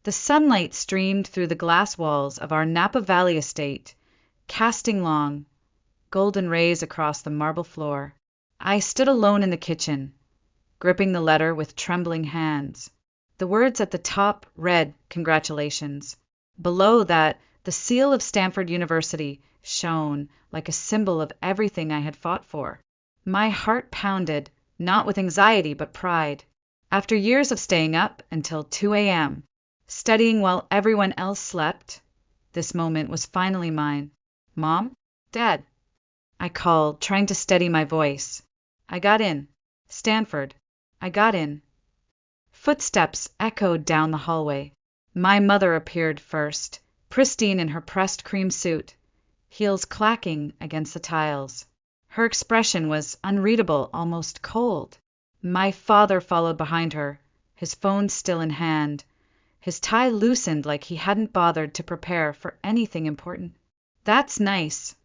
The sunlight streamed through the glass walls of our Napa Valley estate, casting long, golden rays across the marble floor. I stood alone in the kitchen, gripping the letter with trembling hands. The words at the top read, "Congratulations." Below that, the seal of Stanford University shone like a symbol of everything I had fought for. My heart pounded, not with anxiety but pride. After years of staying up until 2 a.m., studying while everyone else slept, this moment was finally mine. "Mom? Dad?" I called, trying to steady my voice. "I got in. Stanford. I got in." Footsteps echoed down the hallway. My mother appeared first, pristine in her pressed cream suit, heels clacking against the tiles. Her expression was unreadable, almost cold. My father followed behind her, his phone still in hand, his tie loosened like he hadn't bothered to prepare for anything important. "That's nice,"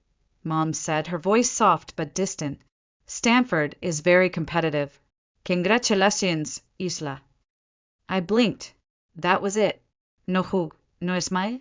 Mom said, her voice soft but distant. "Stanford is very competitive. Congratulations, Isla." I blinked. That was it. No jug, no smile?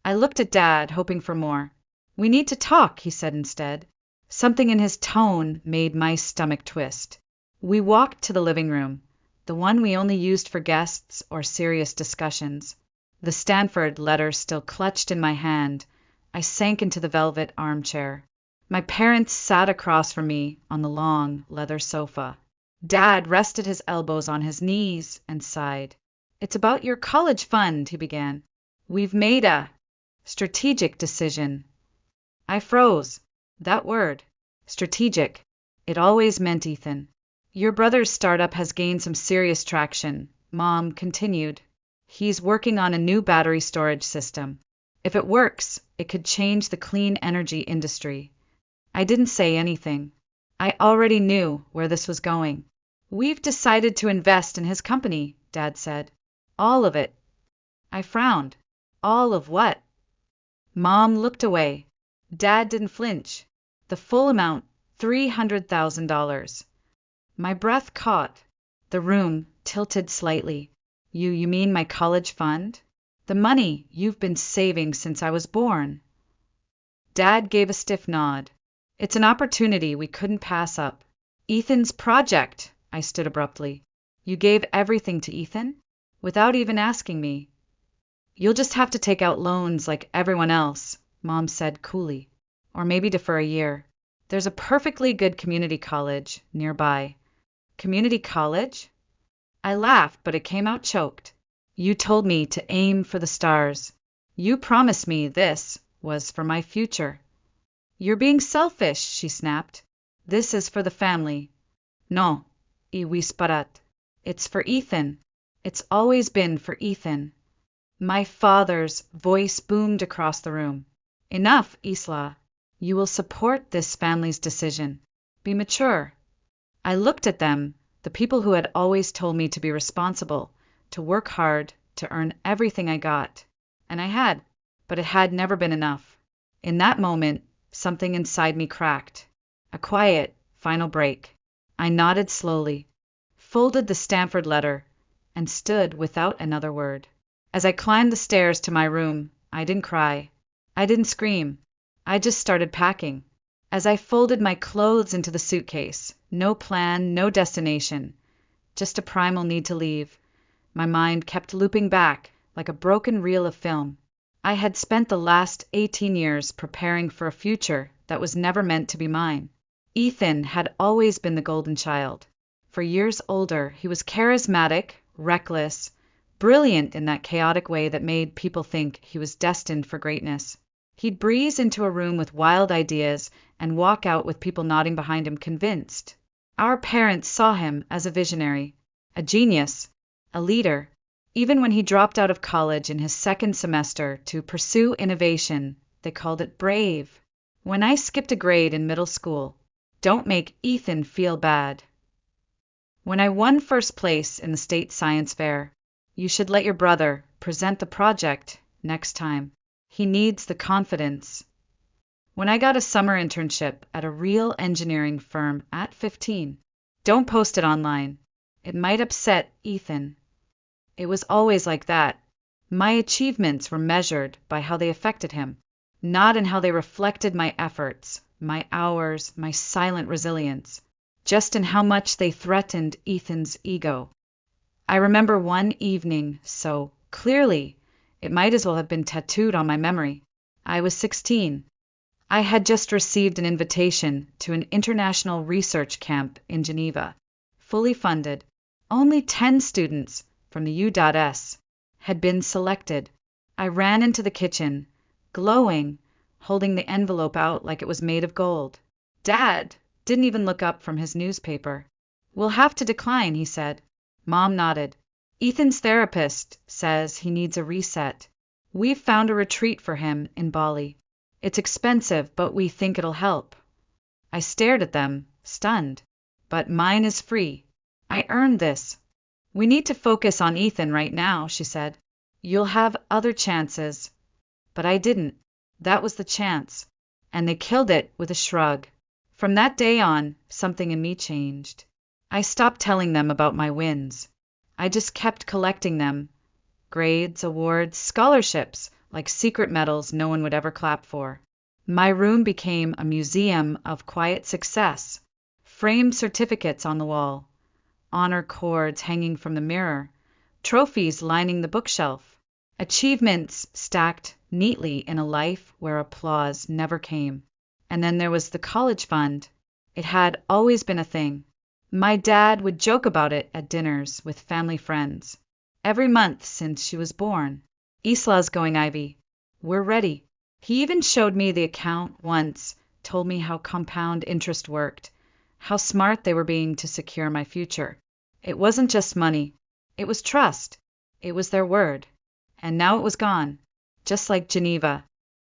I looked at Dad, hoping for more. "We need to talk," he said instead. Something in his tone made my stomach twist. We walked to the living room, the one we only used for guests or serious discussions. The Stanford letter still clutched in my hand, I sank into the velvet armchair. My parents sat across from me on the long leather sofa. Dad rested his elbows on his knees and sighed. "It's about your college fund," he began. "We've made a strategic decision." I froze. That word, strategic, it always meant Ethan. "Your brother's startup has gained some serious traction," Mom continued. "He's working on a new battery storage system. If it works, it could change the clean energy industry." I didn't say anything. I already knew where this was going. "We've decided to invest in his company," Dad said. "All of it." I frowned. "All of what?" Mom looked away. Dad didn't flinch. "The full amount, $300,000. My breath caught. The room tilted slightly. You mean my college fund? The money you've been saving since I was born?" Dad gave a stiff nod. "It's an opportunity we couldn't pass up." "Ethan's project," I stood abruptly. "You gave everything to Ethan? Without even asking me?" "You'll just have to take out loans like everyone else," Mom said coolly. "Or maybe defer a year. There's a perfectly good community college nearby." "Community college?" I laughed, but it came out choked. "You told me to aim for the stars. You promised me this was for my future." "You're being selfish," she snapped. "This is for the family." "No, y whisperat. It's for Ethan. It's always been for Ethan." My father's voice boomed across the room. "Enough, Isla. You will support this family's decision. Be mature." I looked at them, the people who had always told me to be responsible, to work hard, to earn everything I got. And I had, but it had never been enough. In that moment, something inside me cracked. A quiet, final break. I nodded slowly, folded the Stanford letter, and stood without another word. As I climbed the stairs to my room, I didn't cry. I didn't scream. I just started packing. As I folded my clothes into the suitcase, no plan, no destination, just a primal need to leave, my mind kept looping back like a broken reel of film. I had spent the last 18 years preparing for a future that was never meant to be mine. Ethan had always been the golden child. For years older, he was charismatic, reckless, brilliant in that chaotic way that made people think he was destined for greatness. He'd breeze into a room with wild ideas and walk out with people nodding behind him convinced. Our parents saw him as a visionary, a genius, a leader. Even when he dropped out of college in his second semester to pursue innovation, they called it brave. When I skipped a grade in middle school, "Don't make Ethan feel bad." When I won first place in the state science fair, "You should let your brother present the project next time. He needs the confidence." When I got a summer internship at a real engineering firm at 15, "Don't post it online. It might upset Ethan." It was always like that. My achievements were measured by how they affected him, not in how they reflected my efforts, my hours, my silent resilience, just in how much they threatened Ethan's ego. I remember one evening so clearly, it might as well have been tattooed on my memory. I was 16. I had just received an invitation to an international research camp in Geneva, fully funded. Only 10 students from the U.S. had been selected. I ran into the kitchen, glowing, holding the envelope out like it was made of gold. Dad didn't even look up from his newspaper. "We'll have to decline," he said. Mom nodded. "Ethan's therapist says he needs a reset. We've found a retreat for him in Bali. It's expensive, but we think it'll help." I stared at them, stunned. "But mine is free. I earned this." "We need to focus on Ethan right now," she said. "You'll have other chances." But I didn't. That was the chance. And they killed it with a shrug. From that day on, something in me changed. I stopped telling them about my wins. I just kept collecting them. Grades, awards, scholarships, like secret medals no one would ever clap for. My room became a museum of quiet success. Framed certificates on the wall, honor cords hanging from the mirror, trophies lining the bookshelf, achievements stacked neatly in a life where applause never came. And then there was the college fund. It had always been a thing. My dad would joke about it at dinners with family friends. Every month since she was born. "Isla's going, Ivy. We're ready." He even showed me the account once, told me how compound interest worked, how smart they were being to secure my future. It wasn't just money. It was trust. It was their word. And now it was gone. Just like Geneva.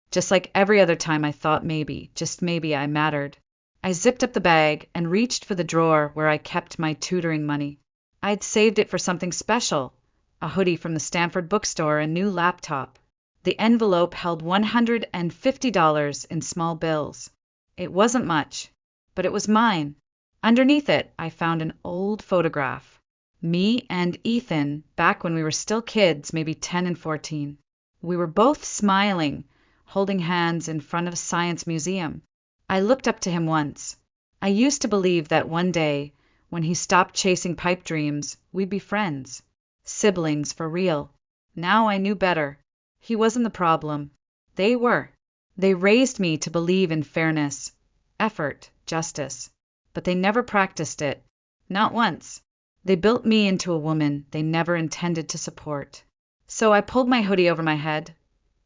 Just like every other time I thought maybe, just maybe I mattered. I zipped up the bag and reached for the drawer where I kept my tutoring money. I'd saved it for something special. A hoodie from the Stanford bookstore, a new laptop. The envelope held $150 in small bills. It wasn't much, but it was mine. Underneath it, I found an old photograph. Me and Ethan, back when we were still kids, maybe 10 and 14. We were both smiling, holding hands in front of a science museum. I looked up to him once. I used to believe that one day, when he stopped chasing pipe dreams, we'd be friends. Siblings for real. Now I knew better. He wasn't the problem. They were. They raised me to believe in fairness, effort, justice. But they never practiced it. Not once. They built me into a woman they never intended to support. So I pulled my hoodie over my head,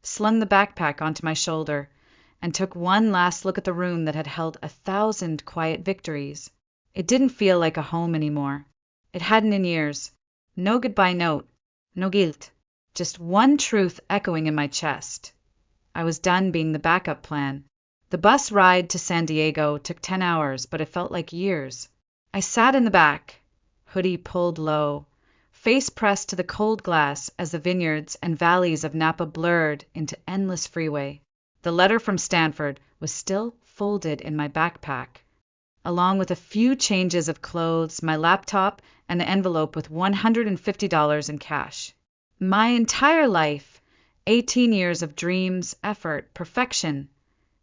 slung the backpack onto my shoulder, and took one last look at the room that had held 1,000 quiet victories. It didn't feel like a home anymore. It hadn't in years. No goodbye note. No guilt. Just one truth echoing in my chest. I was done being the backup plan. The bus ride to San Diego took 10 hours, but it felt like years. I sat in the back, hoodie pulled low, face pressed to the cold glass as the vineyards and valleys of Napa blurred into endless freeway. The letter from Stanford was still folded in my backpack, along with a few changes of clothes, my laptop, and the envelope with $150 in cash. My entire life, 18 years of dreams, effort, perfection,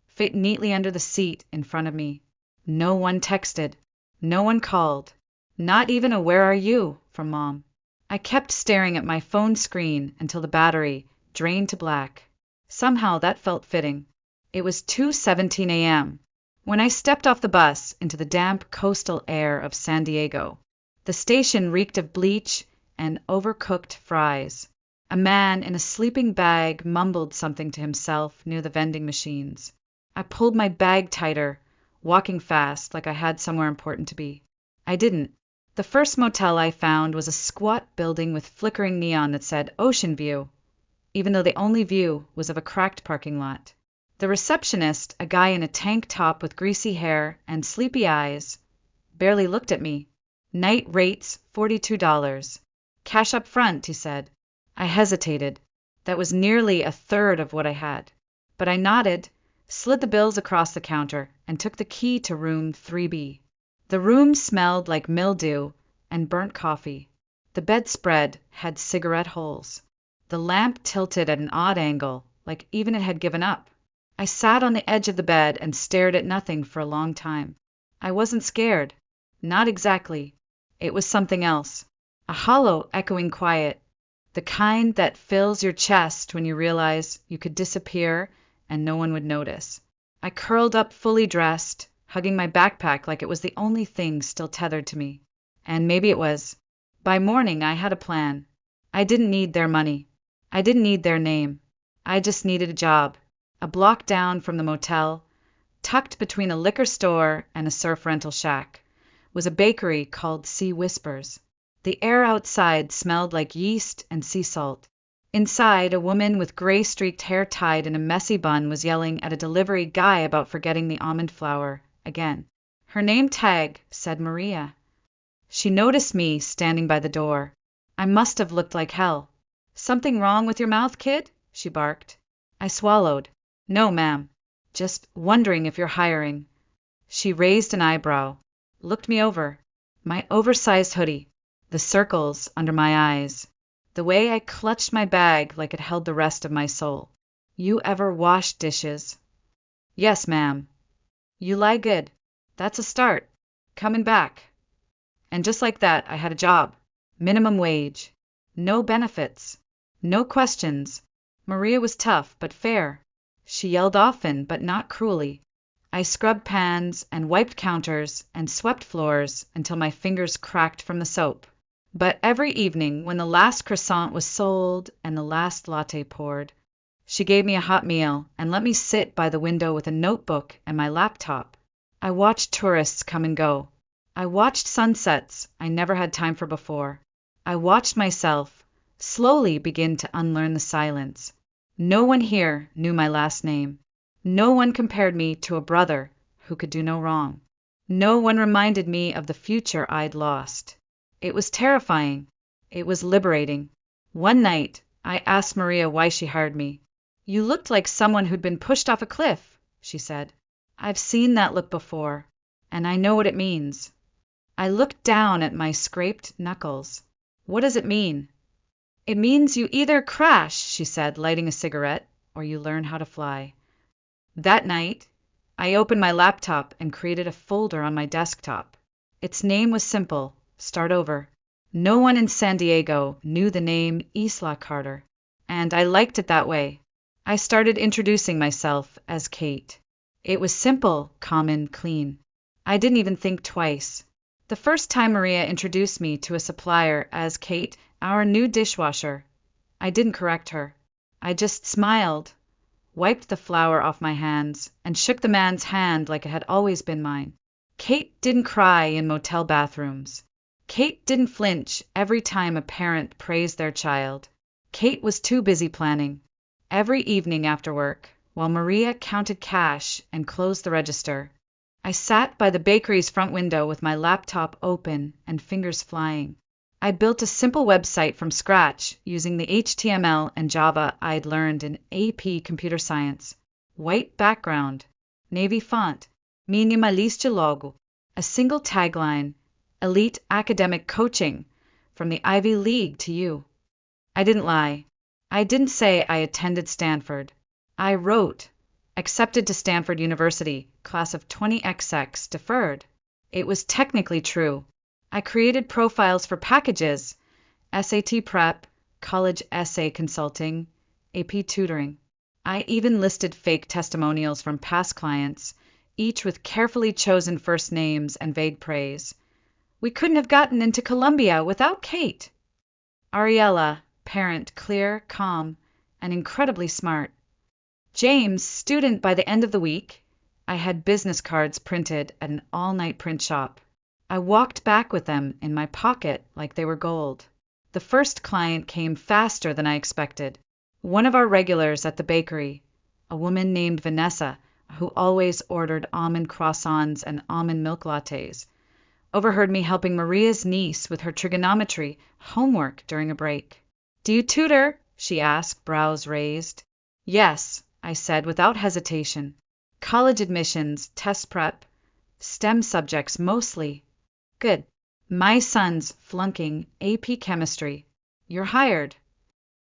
fit neatly under the seat in front of me. No one texted. No one called. Not even a "Where are you?" from Mom. I kept staring at my phone screen until the battery drained to black. Somehow that felt fitting. It was 2:17 a.m. when I stepped off the bus into the damp coastal air of San Diego. The station reeked of bleach and overcooked fries. A man in a sleeping bag mumbled something to himself near the vending machines. I pulled my bag tighter, walking fast like I had somewhere important to be. I didn't. The first motel I found was a squat building with flickering neon that said Ocean View, even though the only view was of a cracked parking lot. The receptionist, a guy in a tank top with greasy hair and sleepy eyes, barely looked at me. "Night rates $42. Cash up front," he said. I hesitated. That was nearly a third of what I had. But I nodded, slid the bills across the counter, and took the key to room 3B. The room smelled like mildew and burnt coffee. The bedspread had cigarette holes. The lamp tilted at an odd angle, like even it had given up. I sat on the edge of the bed and stared at nothing for a long time. I wasn't scared. Not exactly. It was something else. A hollow, echoing quiet. The kind that fills your chest when you realize you could disappear and no one would notice. I curled up fully dressed, hugging my backpack like it was the only thing still tethered to me. And maybe it was. By morning, I had a plan. I didn't need their money. I didn't need their name. I just needed a job. A block down from the motel, tucked between a liquor store and a surf rental shack, was a bakery called Sea Whispers. The air outside smelled like yeast and sea salt. Inside, a woman with gray-streaked hair tied in a messy bun was yelling at a delivery guy about forgetting the almond flour again. Her name tag said Maria. She noticed me standing by the door. I must have looked like hell. "Something wrong with your mouth, kid?" she barked. I swallowed. "No, ma'am. Just wondering if you're hiring." She raised an eyebrow, looked me over. My oversized hoodie, the circles under my eyes, the way I clutched my bag like it held the rest of my soul. "You ever wash dishes?" "Yes, ma'am." "You lie good. That's a start. Coming back." And just like that, I had a job. Minimum wage. No benefits. No questions. Maria was tough, but fair. She yelled often, but not cruelly. I scrubbed pans and wiped counters and swept floors until my fingers cracked from the soap. But every evening, when the last croissant was sold and the last latte poured, she gave me a hot meal and let me sit by the window with a notebook and my laptop. I watched tourists come and go. I watched sunsets I never had time for before. I watched myself slowly begin to unlearn the silence. No one here knew my last name. No one compared me to a brother who could do no wrong. No one reminded me of the future I'd lost. It was terrifying. It was liberating. One night, I asked Maria why she hired me. "You looked like someone who'd been pushed off a cliff," she said. "I've seen that look before, and I know what it means." I looked down at my scraped knuckles. "What does it mean?" "It means you either crash," she said, lighting a cigarette, "or you learn how to fly." That night, I opened my laptop and created a folder on my desktop. Its name was simple: Start Over. No one in San Diego knew the name Isla Carter, and I liked it that way. I started introducing myself as Kate. It was simple, common, clean. I didn't even think twice. The first time Maria introduced me to a supplier as Kate, our new dishwasher, I didn't correct her. I just smiled, wiped the flour off my hands, and shook the man's hand like it had always been mine. Kate didn't cry in motel bathrooms. Kate didn't flinch every time a parent praised their child. Kate was too busy planning. Every evening after work, while Maria counted cash and closed the register, I sat by the bakery's front window with my laptop open and fingers flying. I built a simple website from scratch using the HTML and Java I'd learned in AP Computer Science. White background, navy font, minimalista logo, a single tagline, elite academic coaching from the Ivy League to you. I didn't lie. I didn't say I attended Stanford. I wrote, accepted to Stanford University, class of 20XX, deferred. It was technically true. I created profiles for packages, SAT prep, college essay consulting, AP tutoring. I even listed fake testimonials from past clients, each with carefully chosen first names and vague praise. We couldn't have gotten into Columbia without Kate. Ariella, parent, clear, calm, and incredibly smart. James, student by the end of the week. I had business cards printed at an all-night print shop. I walked back with them in my pocket like they were gold. The first client came faster than I expected. One of our regulars at the bakery, a woman named Vanessa, who always ordered almond croissants and almond milk lattes, overheard me helping Maria's niece with her trigonometry homework during a break. "Do you tutor?" she asked, brows raised. "Yes," I said without hesitation. "College admissions, test prep, STEM subjects mostly." "Good. My son's flunking AP chemistry. You're hired."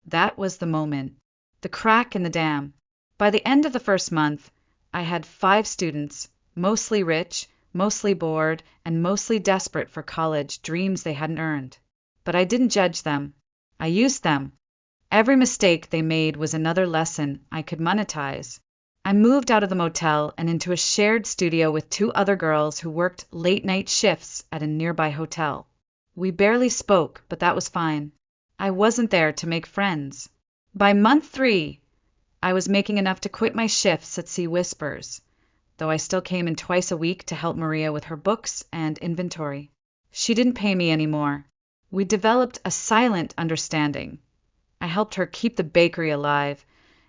That was the moment. The crack in the dam. By the end of the first month, I had 5 students, mostly rich, mostly bored, and mostly desperate for college dreams they hadn't earned. But I didn't judge them. I used them. Every mistake they made was another lesson I could monetize. I moved out of the motel and into a shared studio with 2 other girls who worked late-night shifts at a nearby hotel. We barely spoke, but that was fine. I wasn't there to make friends. By month 3, I was making enough to quit my shifts at Sea Whispers, though I still came in twice a week to help Maria with her books and inventory. She didn't pay me anymore. We developed a silent understanding. I helped her keep the bakery alive,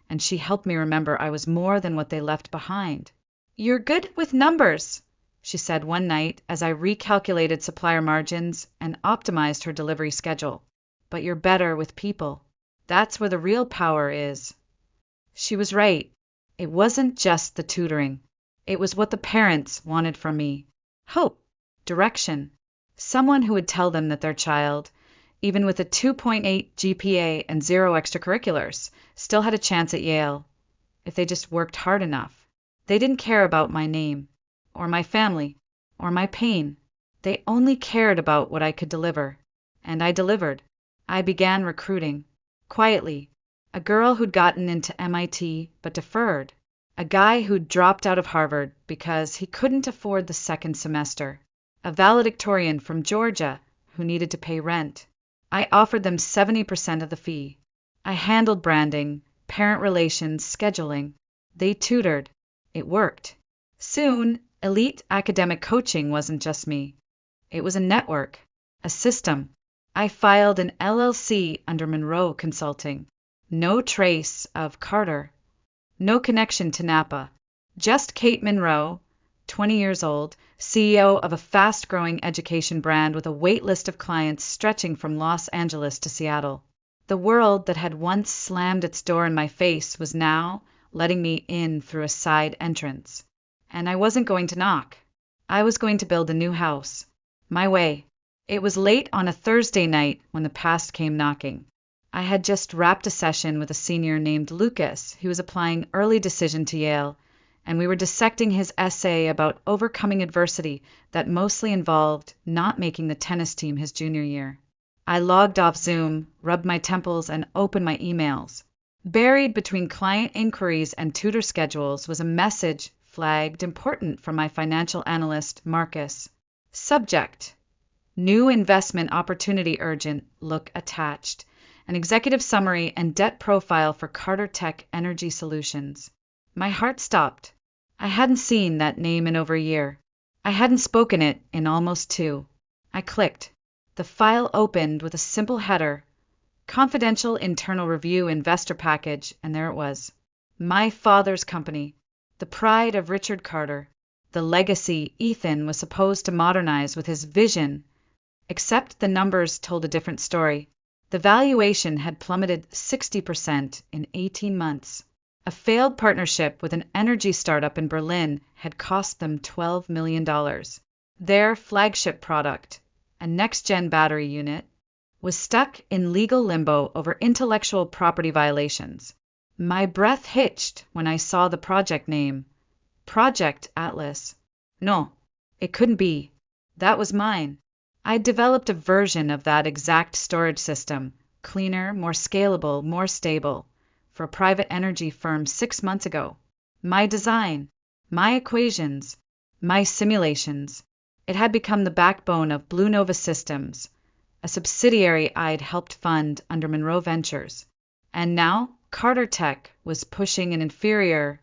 and she helped me remember I was more than what they left behind. "You're good with numbers," she said one night as I recalculated supplier margins and optimized her delivery schedule. "But you're better with people. That's where the real power is." She was right. It wasn't just the tutoring. It was what the parents wanted from me. Hope, direction, someone who would tell them that their child, even with a 2.8 GPA and 0 extracurriculars, still had a chance at Yale, if they just worked hard enough. They didn't care about my name, or my family, or my pain. They only cared about what I could deliver. And I delivered. I began recruiting. Quietly. A girl who'd gotten into MIT but deferred. A guy who'd dropped out of Harvard because he couldn't afford the second semester. A valedictorian from Georgia who needed to pay rent. I offered them 70% of the fee. I handled branding, parent relations, scheduling. They tutored. It worked. Soon, elite academic coaching wasn't just me. It was a network, a system. I filed an LLC under Monroe Consulting. No trace of Carter. No connection to Napa. Just Kate Monroe, 20 years old, CEO of a fast-growing education brand with a wait list of clients stretching from Los Angeles to Seattle. The world that had once slammed its door in my face was now letting me in through a side entrance. And I wasn't going to knock. I was going to build a new house. My way. It was late on a Thursday night when the past came knocking. I had just wrapped a session with a senior named Lucas who was applying early decision to Yale, and we were dissecting his essay about overcoming adversity that mostly involved not making the tennis team his junior year. I logged off Zoom, rubbed my temples, and opened my emails. Buried between client inquiries and tutor schedules was a message flagged important from my financial analyst, Marcus. Subject: New investment opportunity urgent, look attached. An executive summary and debt profile for Carter Tech Energy Solutions. My heart stopped. I hadn't seen that name in over a year. I hadn't spoken it in almost 2. I clicked. The file opened with a simple header, Confidential Internal Review Investor Package, and there it was. My father's company. The pride of Richard Carter. The legacy Ethan was supposed to modernize with his vision. Except the numbers told a different story. The valuation had plummeted 60% in 18 months. A failed partnership with an energy startup in Berlin had cost them $12 million. Their flagship product, a next-gen battery unit, was stuck in legal limbo over intellectual property violations. My breath hitched when I saw the project name. Project Atlas. No, it couldn't be. That was mine. I'd developed a version of that exact storage system, cleaner, more scalable, more stable, for a private energy firm 6 months ago. My design, my equations, my simulations. It had become the backbone of Blue Nova Systems, a subsidiary I'd helped fund under Monroe Ventures. And now Carter Tech was pushing an inferior,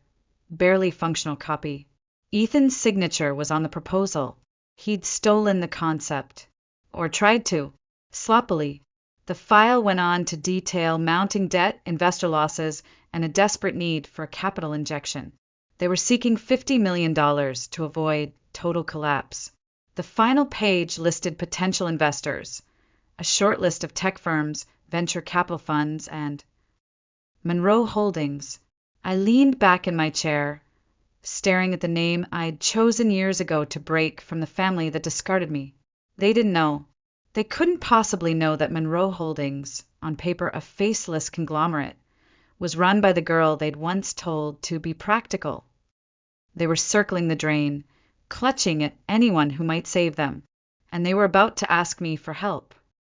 barely functional copy. Ethan's signature was on the proposal. He'd stolen the concept. Or tried to. Sloppily. The file went on to detail mounting debt, investor losses, and a desperate need for a capital injection. They were seeking $50 million to avoid total collapse. The final page listed potential investors, a short list of tech firms, venture capital funds, and Monroe Holdings. I leaned back in my chair, staring at the name I'd chosen years ago to break from the family that discarded me. They didn't know. They couldn't possibly know that Monroe Holdings on paper a faceless conglomerate, was run by the girl they'd once told to be practical. They were circling the drain, clutching at anyone who might save them, and they were about to ask me for help.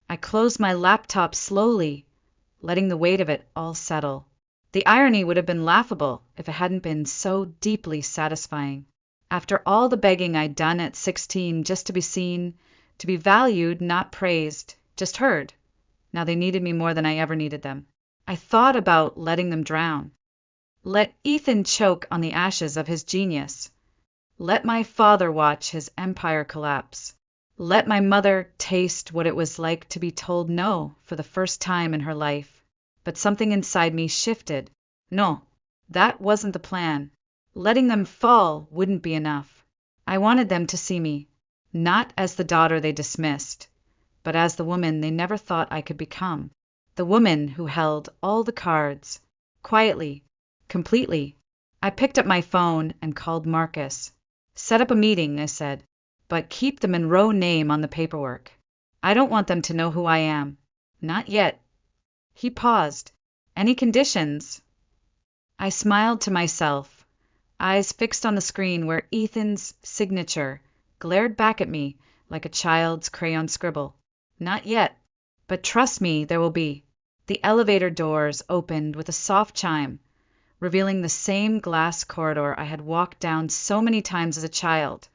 I closed my laptop slowly, letting the weight of it all settle. The irony would have been laughable if it hadn't been so deeply satisfying. After all the begging I'd done at 16 just to be seen, to be valued, not praised, just heard, now they needed me more than I ever needed them. I thought about letting them drown. Let Ethan choke on the ashes of his genius. Let my father watch his empire collapse. Let my mother taste what it was like to be told no for the first time in her life. But something inside me shifted. No, that wasn't the plan. Letting them fall wouldn't be enough. I wanted them to see me, not as the daughter they dismissed, but as the woman they never thought I could become. The woman who held all the cards, quietly, completely. I picked up my phone and called Marcus. Set up a meeting, I said, but keep the Monroe name on the paperwork. I don't want them to know who I am. Not yet. He paused. Any conditions? I smiled to myself, eyes fixed on the screen where Ethan's signature glared back at me like a child's crayon scribble. Not yet, but trust me, there will be. The elevator doors opened with a soft chime, revealing the same glass corridor I had walked down so many times as a child,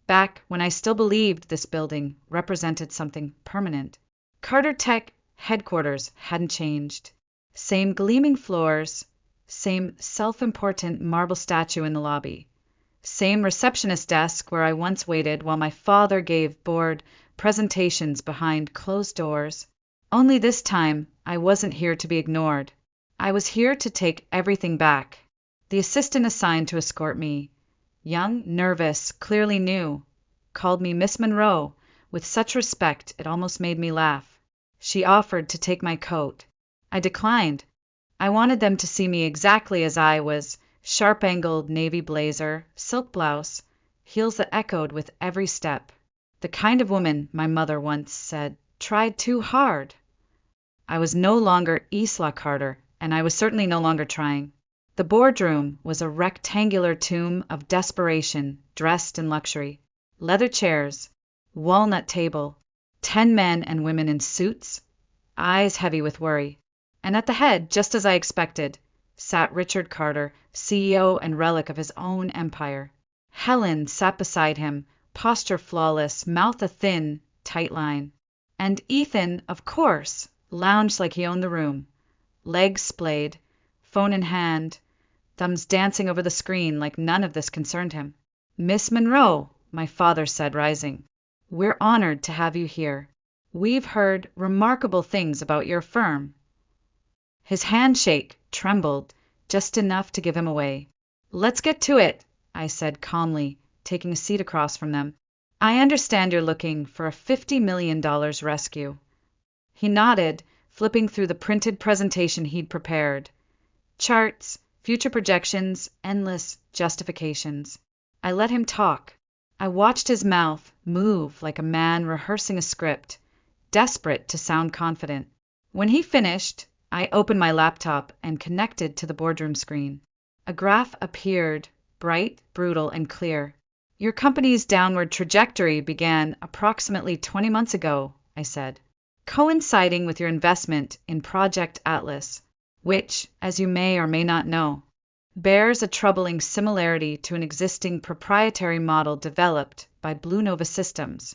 back when I still believed this building represented something permanent. Carter Tech headquarters hadn't changed. Same gleaming floors, same self-important marble statue in the lobby, same receptionist desk where I once waited while my father gave bored presentations behind closed doors. Only this time, I wasn't here to be ignored. I was here to take everything back. The assistant assigned to escort me, young, nervous, clearly new, called me Miss Monroe with such respect it almost made me laugh. She offered to take my coat. I declined. I wanted them to see me exactly as I was, sharp-angled navy blazer, silk blouse, heels that echoed with every step. The kind of woman, my mother once said, tried too hard. I was no longer Isla Carter, and I was certainly no longer trying. The boardroom was a rectangular tomb of desperation, dressed in luxury. Leather chairs, walnut table, 10 men and women in suits, eyes heavy with worry. And at the head, just as I expected, sat Richard Carter, CEO and relic of his own empire. Helen sat beside him, posture flawless, mouth a thin, tight line. And Ethan, of course, lounged like he owned the room, legs splayed, phone in hand, thumbs dancing over the screen like none of this concerned him. Miss Monroe, my father said, rising, we're honored to have you here. We've heard remarkable things about your firm. His handshake trembled just enough to give him away. Let's get to it, I said calmly, taking a seat across from them. I understand you're looking for a $50 million rescue. He nodded, flipping through the printed presentation he'd prepared. Charts, future projections, endless justifications. I let him talk. I watched his mouth move like a man rehearsing a script, desperate to sound confident. When he finished, I opened my laptop and connected to the boardroom screen. A graph appeared, bright, brutal, and clear. Your company's downward trajectory began approximately 20 months ago, I said, coinciding with your investment in Project Atlas, which, as you may or may not know, bears a troubling similarity to an existing proprietary model developed by Blue Nova Systems.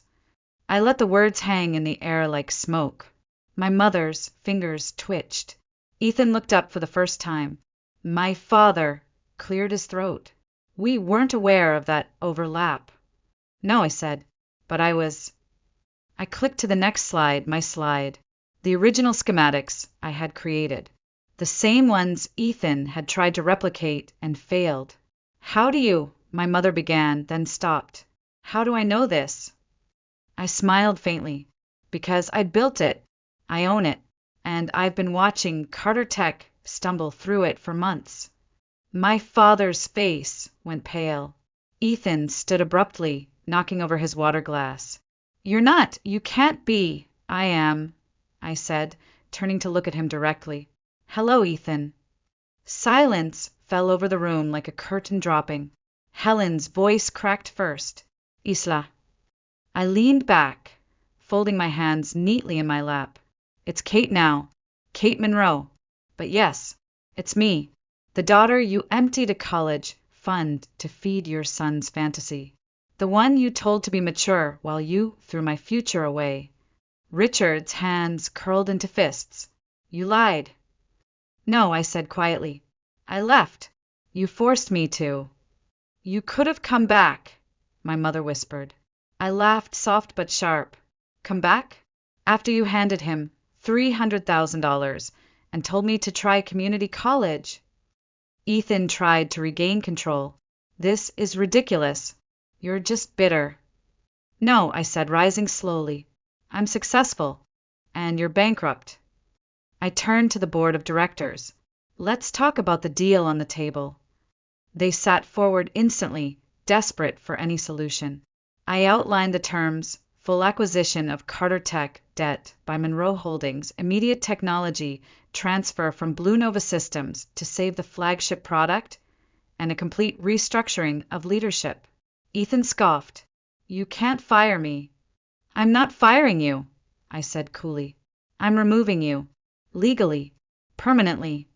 I let the words hang in the air like smoke. My mother's fingers twitched. Ethan looked up for the first time. My father cleared his throat. We weren't aware of that overlap. No, I said, but I was. I clicked to the next slide, my slide. The original schematics I had created. The same ones Ethan had tried to replicate and failed. How do you, my mother began, then stopped. How do I know this? I smiled faintly. Because I'd built it. I own it. And I've been watching Carter Tech stumble through it for months. My father's face went pale. Ethan stood abruptly, knocking over his water glass. You can't be. I am, I said, turning to look at him directly. "Hello, Ethan." Silence fell over the room like a curtain dropping. Helen's voice cracked first. "Isla." I leaned back, folding my hands neatly in my lap. "It's Kate now. Kate Monroe. But yes, it's me. The daughter you emptied a college fund to feed your son's fantasy. The one you told to be mature while you threw my future away." Richard's hands curled into fists. "You lied." "No," I said quietly. "I left. You forced me to." "You could have come back," my mother whispered. I laughed, soft but sharp. "Come back?" "After you handed him $300,000 and told me to try community college." Ethan tried to regain control. "This is ridiculous. You're just bitter." "No," I said, rising slowly. "I'm successful, and you're bankrupt." I turned to the board of directors. "Let's talk about the deal on the table." They sat forward instantly, desperate for any solution. I outlined the terms: full acquisition of Carter Tech debt by Monroe Holdings, immediate technology transfer from Blue Nova Systems to save the flagship product, and a complete restructuring of leadership. Ethan scoffed. "You can't fire me." "I'm not firing you," I said coolly. "I'm removing you. Legally. Permanently."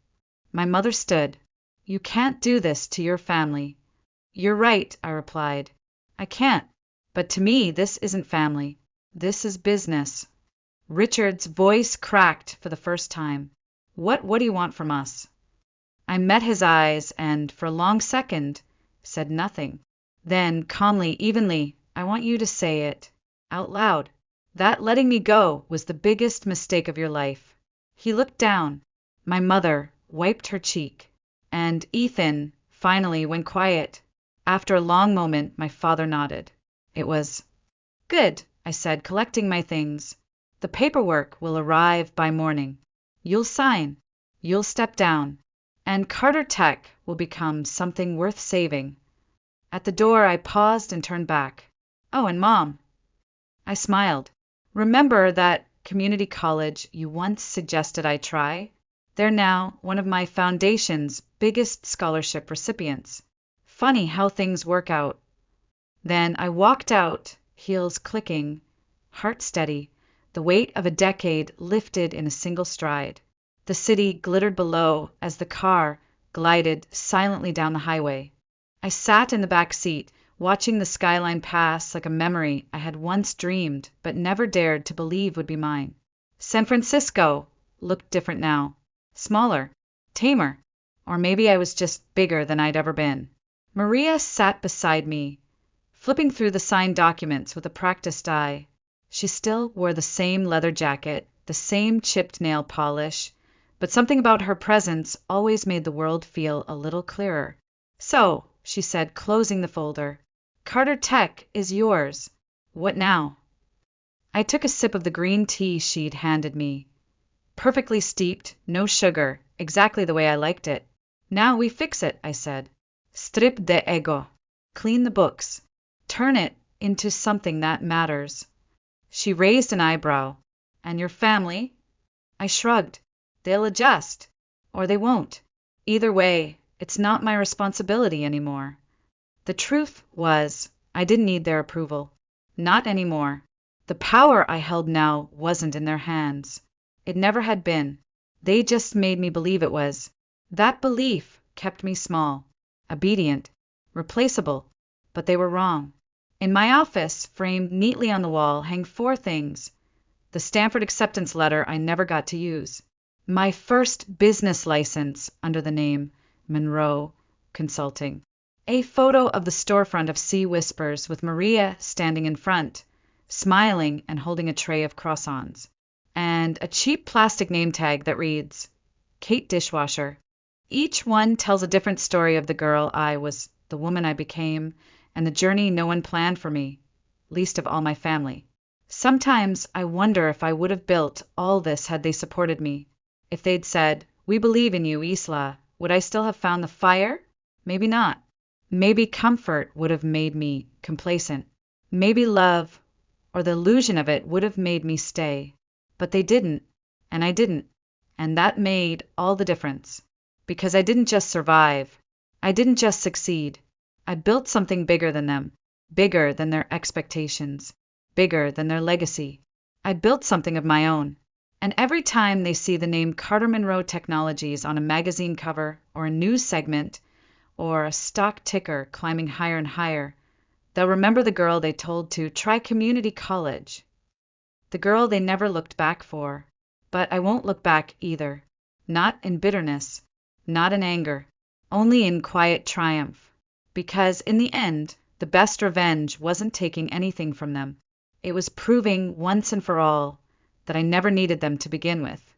My mother stood. "You can't do this to your family." "You're right," I replied. "I can't. But to me, this isn't family. This is business." Richard's voice cracked for the first time. What do you want from us?" I met his eyes and, for a long second, said nothing. Then, calmly, evenly, "I want you to say it out loud. That letting me go was the biggest mistake of your life." He looked down. My mother wiped her cheek. And Ethan finally went quiet. After a long moment, my father nodded. It was good, I said, collecting my things. "The paperwork will arrive by morning. You'll sign. You'll step down. And Carter Tech will become something worth saving." At the door, I paused and turned back. "Oh, and Mom." I smiled. "Remember that community college you once suggested I try? They're now one of my foundation's biggest scholarship recipients. Funny how things work out." Then I walked out, heels clicking, heart steady, the weight of a decade lifted in a single stride. The city glittered below as the car glided silently down the highway. I sat in the back seat, watching the skyline pass like a memory I had once dreamed but never dared to believe would be mine. San Francisco looked different now. Smaller, tamer, or maybe I was just bigger than I'd ever been. Maria sat beside me, flipping through the signed documents with a practiced eye. She still wore the same leather jacket, the same chipped nail polish, but something about her presence always made the world feel a little clearer. "So," she said, closing the folder, "Carter Tech is yours. What now?" I took a sip of the green tea she'd handed me. Perfectly steeped, no sugar, exactly the way I liked it. "Now we fix it," I said. "Strip de ego. Clean the books. Turn it into something that matters." She raised an eyebrow. "And your family?" I shrugged. "They'll adjust. Or they won't. Either way, it's not my responsibility anymore." The truth was, I didn't need their approval. Not anymore. The power I held now wasn't in their hands. It never had been. They just made me believe it was. That belief kept me small, obedient, replaceable, but they were wrong. In my office, framed neatly on the wall, hang 4 things. The Stanford acceptance letter I never got to use. My first business license under the name Monroe Consulting. A photo of the storefront of Sea Whispers with Maria standing in front, smiling and holding a tray of croissants. And a cheap plastic name tag that reads, Kate Dishwasher. Each one tells a different story of the girl I was, the woman I became, and the journey no one planned for me, least of all my family. Sometimes I wonder if I would have built all this had they supported me. If they'd said, "We believe in you, Isla," would I still have found the fire? Maybe not. Maybe comfort would have made me complacent. Maybe love, or the illusion of it, would have made me stay. But they didn't, and I didn't. And that made all the difference. Because I didn't just survive. I didn't just succeed. I built something bigger than them, bigger than their expectations, bigger than their legacy. I built something of my own. And every time they see the name Carter Monroe Technologies on a magazine cover or a news segment or a stock ticker climbing higher and higher, they'll remember the girl they told to try community college. The girl they never looked back for. But I won't look back either. Not in bitterness, not in anger, only in quiet triumph. Because in the end, the best revenge wasn't taking anything from them. It was proving once and for all that I never needed them to begin with.